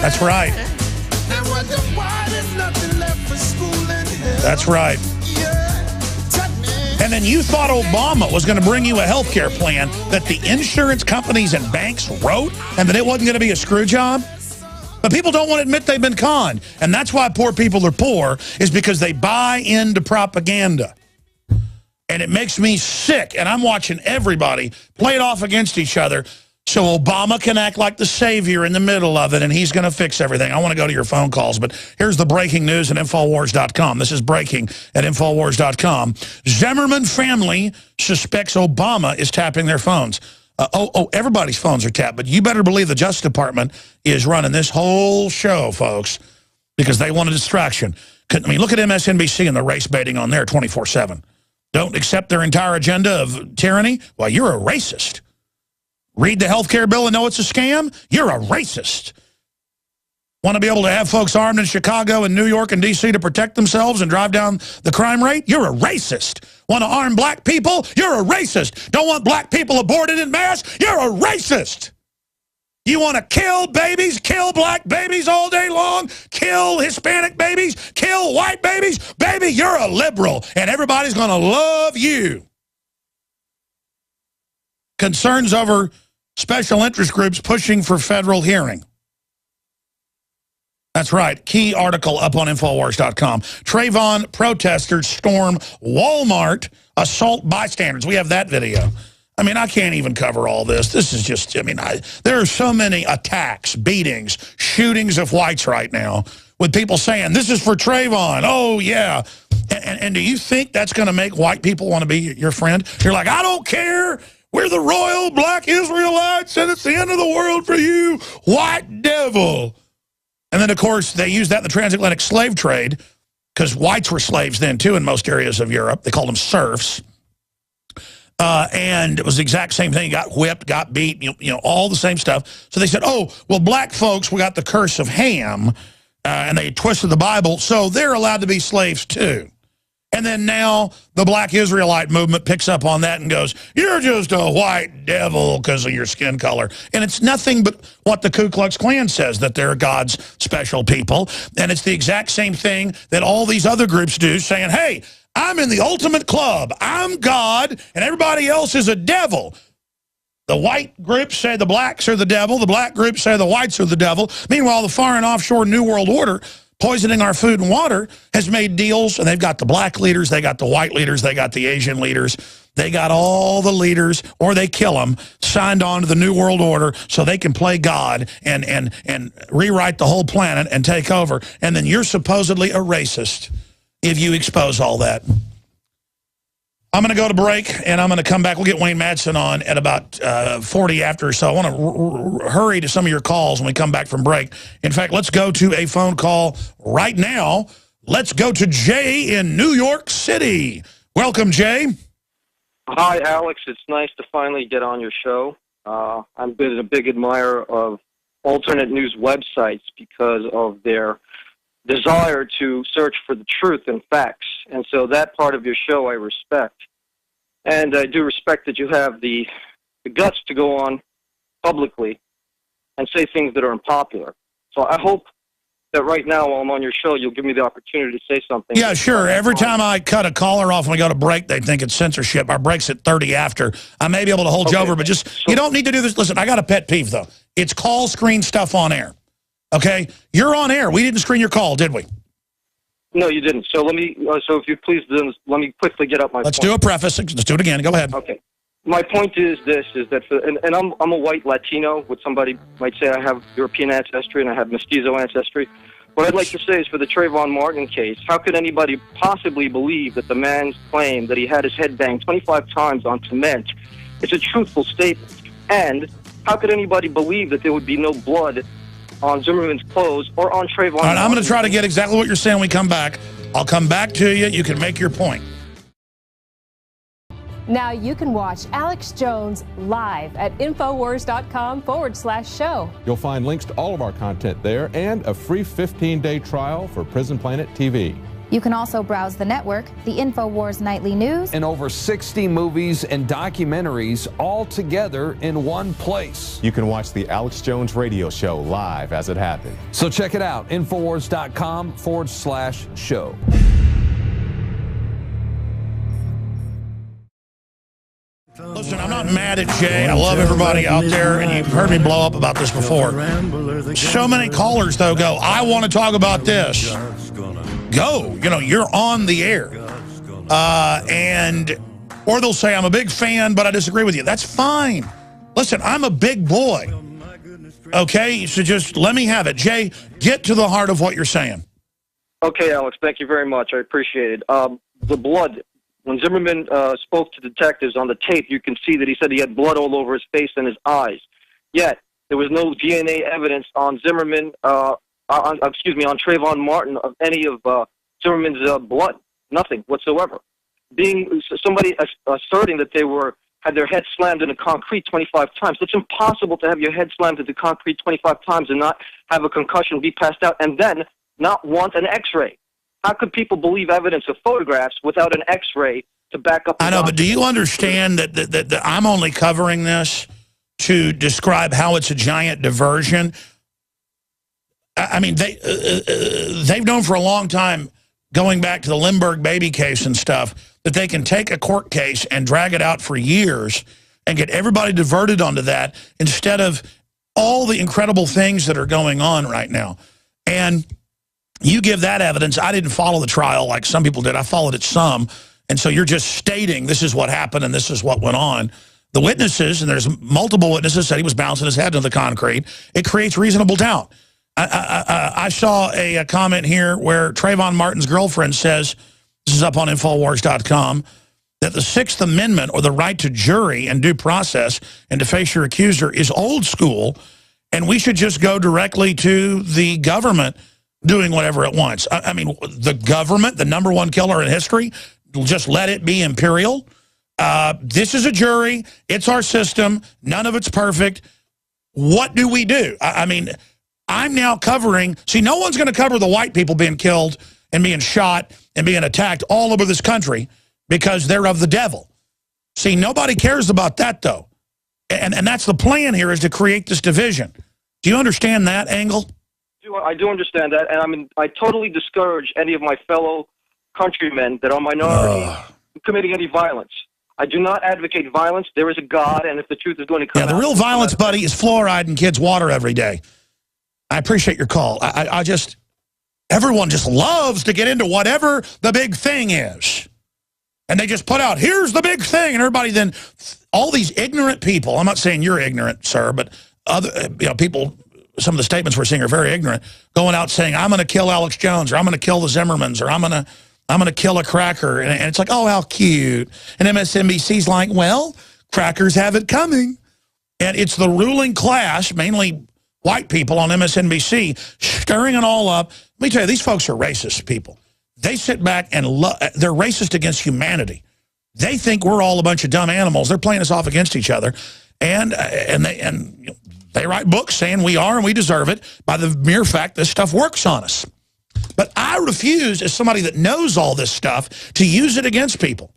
That's right. That's right. And then you thought Obama was going to bring you a health care plan that the insurance companies and banks wrote and that it wasn't going to be a screw job? But people don't want to admit they've been conned. And that's why poor people are poor, is because they buy into propaganda. And it makes me sick. And I'm watching everybody play it off against each other so Obama can act like the savior in the middle of it, and he's going to fix everything. I want to go to your phone calls, but here's the breaking news at Infowars.com. This is breaking at Infowars.com. Zimmerman family suspects Obama is tapping their phones. Everybody's phones are tapped, but you better believe the Justice Department is running this whole show, folks, because they want a distraction. I mean, look at MSNBC and the race baiting on there 24/7. Don't accept their entire agenda of tyranny? Well, you're a racist. Read the health care bill and know it's a scam? You're a racist. Want to be able to have folks armed in Chicago and New York and D.C. to protect themselves and drive down the crime rate? You're a racist. Want to arm black people? You're a racist. Don't want black people aborted en masse? You're a racist. You want to kill babies, kill black babies all day long, kill Hispanic babies, kill white babies? Baby, you're a liberal, and everybody's going to love you. Concerns over special interest groups pushing for federal hearing. That's right. Key article up on Infowars.com. Trayvon protesters storm Walmart, assault bystanders. We have that video. I mean, I can't even cover all this. This is just, I mean, there are so many attacks, beatings, shootings of whites right now with people saying, this is for Trayvon. Oh, yeah. And do you think that's going to make white people want to be your friend? You're like, I don't care. We're the royal black Israelites, and it's the end of the world for you, white devil. And then, of course, they used that in the transatlantic slave trade because whites were slaves then, too, in most areas of Europe. They called them serfs. And it was the exact same thing. Got whipped, got beat, you know, all the same stuff. So they said, oh, well, black folks, we got the curse of Ham, and they twisted the Bible, so they're allowed to be slaves, too. And then now the black Israelite movement picks up on that and goes, you're just a white devil because of your skin color. And it's nothing but what the Ku Klux Klan says, that they're God's special people. And it's the exact same thing that all these other groups do, saying, hey, I'm in the ultimate club. I'm God, and everybody else is a devil. The white groups say the blacks are the devil. The black groups say the whites are the devil. Meanwhile, the foreign offshore New World Order, poisoning our food and water, has made deals, and they've got the black leaders, they got the white leaders, they got the Asian leaders, they got all the leaders, or they kill them, signed on to the New World Order so they can play God and rewrite the whole planet and take over. And then you're supposedly a racist if you expose all that. I'm going to go to break, and I'm going to come back. We'll get Wayne Madsen on at about 40 after, so I want to hurry to some of your calls when we come back from break. In fact, let's go to a phone call right now. Let's go to Jay in New York City. Welcome, Jay. Hi, Alex. It's nice to finally get on your show. I've been a big admirer of alternate news websites because of their desire to search for the truth and facts. And so that part of your show I respect. And I do respect that you have the guts to go on publicly and say things that are unpopular. So I hope that right now while I'm on your show, you'll give me the opportunity to say something. Yeah, sure. Every time I cut a caller off when we go to break, they think it's censorship. Our break's at 30 after. I may be able to hold you over, but just, you don't need to do this. Listen, I got a pet peeve, though. It's call screen stuff on air. Okay? You're on air. We didn't screen your call, did we? No, you didn't. So let me. So if you please, let me quickly get up my. Let's do a preface. Let's do it again. Go ahead. Okay. My point is this: is that and I'm a white Latino. What somebody might say, I have European ancestry and I have mestizo ancestry. What I'd like to say is, for the Trayvon Martin case, how could anybody possibly believe that the man's claim that he had his head banged 25 times on cement is a truthful statement? And how could anybody believe that there would be no blood on Zimmerman's clothes or on Trayvon? All right, I'm going to try to get exactly what you're saying when we come back. I'll come back to you. You can make your point. Now you can watch Alex Jones live at Infowars.com/show. You'll find links to all of our content there and a free 15-day trial for Prison Planet TV. You can also browse the network, the InfoWars Nightly News, and over 60 movies and documentaries all together in one place. You can watch the Alex Jones radio show live as it happened. So check it out, Infowars.com/show. Listen, I'm not mad at Jay. I love everybody out there, and you've heard me blow up about this before. So many callers, though, go, I want to talk about this. Go. You know, you're on the air. Or they'll say, I'm a big fan, but I disagree with you. That's fine. Listen, I'm a big boy. Okay? So just let me have it. Jay, get to the heart of what you're saying. Okay, Alex, thank you very much. I appreciate it. The blood. When Zimmerman spoke to detectives on the tape, you can see that he said he had blood all over his face and his eyes. Yet, there was no DNA evidence on Zimmerman, on Trayvon Martin of any of Zimmerman's blood. Nothing whatsoever. Somebody asserting that they had their head slammed into concrete 25 times. It's impossible to have your head slammed into concrete 25 times and not have a concussion, be passed out, and then not want an X-ray. How could people believe evidence of photographs without an X-ray to back up? I know, but do you understand that I'm only covering this to describe how it's a giant diversion? I mean, they've known for a long time, going back to the Lindbergh baby case and stuff, that they can take a court case and drag it out for years and get everybody diverted onto that instead of all the incredible things that are going on right now. And you give that evidence. I didn't follow the trial like some people did. I followed it some. And so you're just stating this is what happened and this is what went on. The witnesses, and there's multiple witnesses, said he was bouncing his head into the concrete. It creates reasonable doubt. I saw a comment here where Trayvon Martin's girlfriend says, this is up on Infowars.com, that the Sixth Amendment, or the right to jury and due process and to face your accuser, is old school, and we should just go directly to the government doing whatever it wants. I mean, the government, the #1 killer in history, just let it be imperial. This is a jury. It's our system. None of it's perfect. What do we do? I mean, I'm now covering. See, no one's going to cover the white people being killed and being shot and being attacked all over this country because they're of the devil. See, nobody cares about that, though. And that's the plan here, is to create this division. Do you understand that angle? I do understand that, and I totally discourage any of my fellow countrymen that are minorities from committing any violence. I do not advocate violence. There is a God, and if the truth is going to come out... Yeah, the real violence, buddy, is fluoride in kids' water every day. I appreciate your call. Everyone just loves to get into whatever the big thing is. And they just put out, here's the big thing, and everybody then, all these ignorant people, I'm not saying you're ignorant, sir, but other people... Some of the statements we're seeing are very ignorant, going out saying, I'm going to kill Alex Jones, or I'm going to kill the Zimmermans, or I'm going to kill a cracker. And it's like, oh, how cute. And MSNBC's like, well, crackers have it coming. And it's the ruling class, mainly white people on MSNBC, stirring it all up. Let me tell you, these folks are racist people. They sit back and they're racist against humanity. They think we're all a bunch of dumb animals. They're playing us off against each other. And they write books saying we are and we deserve it by the mere fact this stuff works on us. But I refuse, as somebody that knows all this stuff, to use it against people.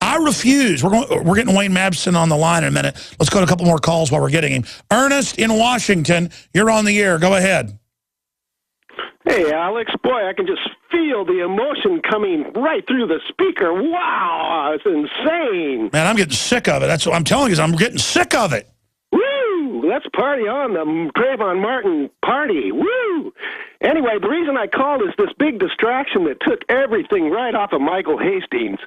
I refuse. We're getting Wayne Mabson on the line in a minute. Let's go to a couple more calls while we're getting him. Ernest in Washington, you're on the air. Go ahead. Hey, Alex. Boy, I can just feel the emotion coming right through the speaker. Wow, it's insane. Man, I'm getting sick of it. That's what I'm telling you. I'm getting sick of it. Woo! Let's party on the Trayvon Martin party. Woo! Anyway, the reason I called is this big distraction that took everything right off of Michael Hastings.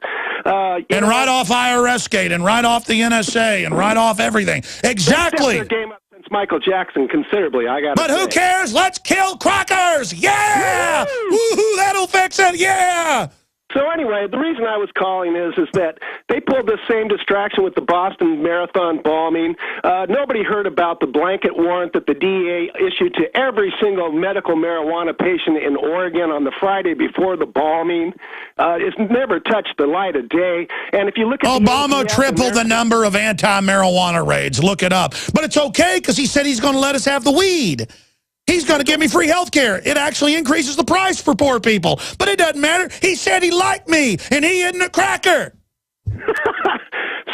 And right off IRS gate, and right off the NSA, and right off everything. Exactly. Their game up since Michael Jackson considerably, I got. But who cares? Let's kill crackers! Yeah! Woohoo! That'll fix it! Yeah! So anyway, the reason I was calling is that they pulled the same distraction with the Boston Marathon bombing. Nobody heard about the blanket warrant that the DEA issued to every single medical marijuana patient in Oregon on the Friday before the bombing. It's never touched the light of day. And if you look at Obama tripled the number of anti-marijuana raids. Look it up. But it's okay because he said he's going to let us have the weed. He's going to give me free health care. It actually increases the price for poor people. But it doesn't matter. He said he liked me, and he isn't a cracker.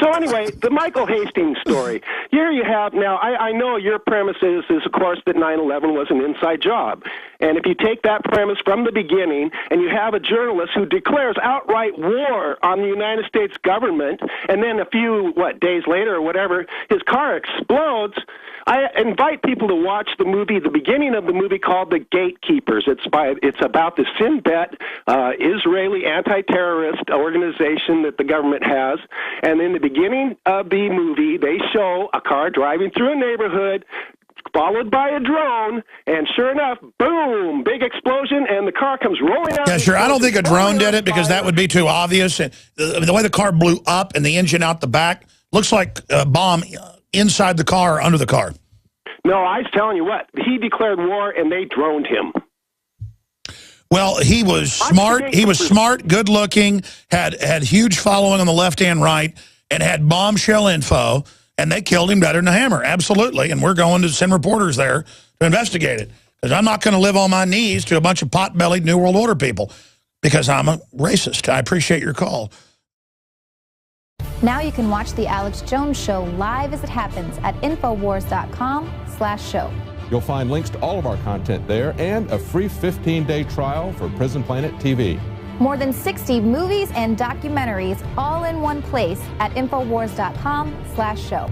So anyway, the Michael Hastings story. Here you have, now I know your premise is of course that 9/11 was an inside job. And if you take that premise from the beginning and you have a journalist who declares outright war on the United States government, and then a few, days later or whatever, his car explodes, I invite people to watch the movie, the beginning of the movie called The Gatekeepers. It's about the Shin Bet, Israeli anti-terrorist organization that the government has. And in the beginning of the movie, they show a car driving through a neighborhood, followed by a drone, and sure enough, boom, big explosion, and the car comes rolling out. Yeah, sure. I don't think a drone did it because that would be too obvious. And the way the car blew up and the engine out the back looks like a bomb inside the car or under the car. No, I was telling you what, he declared war and they droned him. Well, he was smart. He was smart, good looking, had huge following on the left and right, and had bombshell info. And they killed him better than a hammer, absolutely. And we're going to send reporters there to investigate it. Because I'm not going to live on my knees to a bunch of pot-bellied New World Order people because I'm a racist. I appreciate your call. Now you can watch The Alex Jones Show live as it happens at Infowars.com/show. You'll find links to all of our content there and a free 15-day trial for Prison Planet TV. More than 60 movies and documentaries all in one place at Infowars.com/show.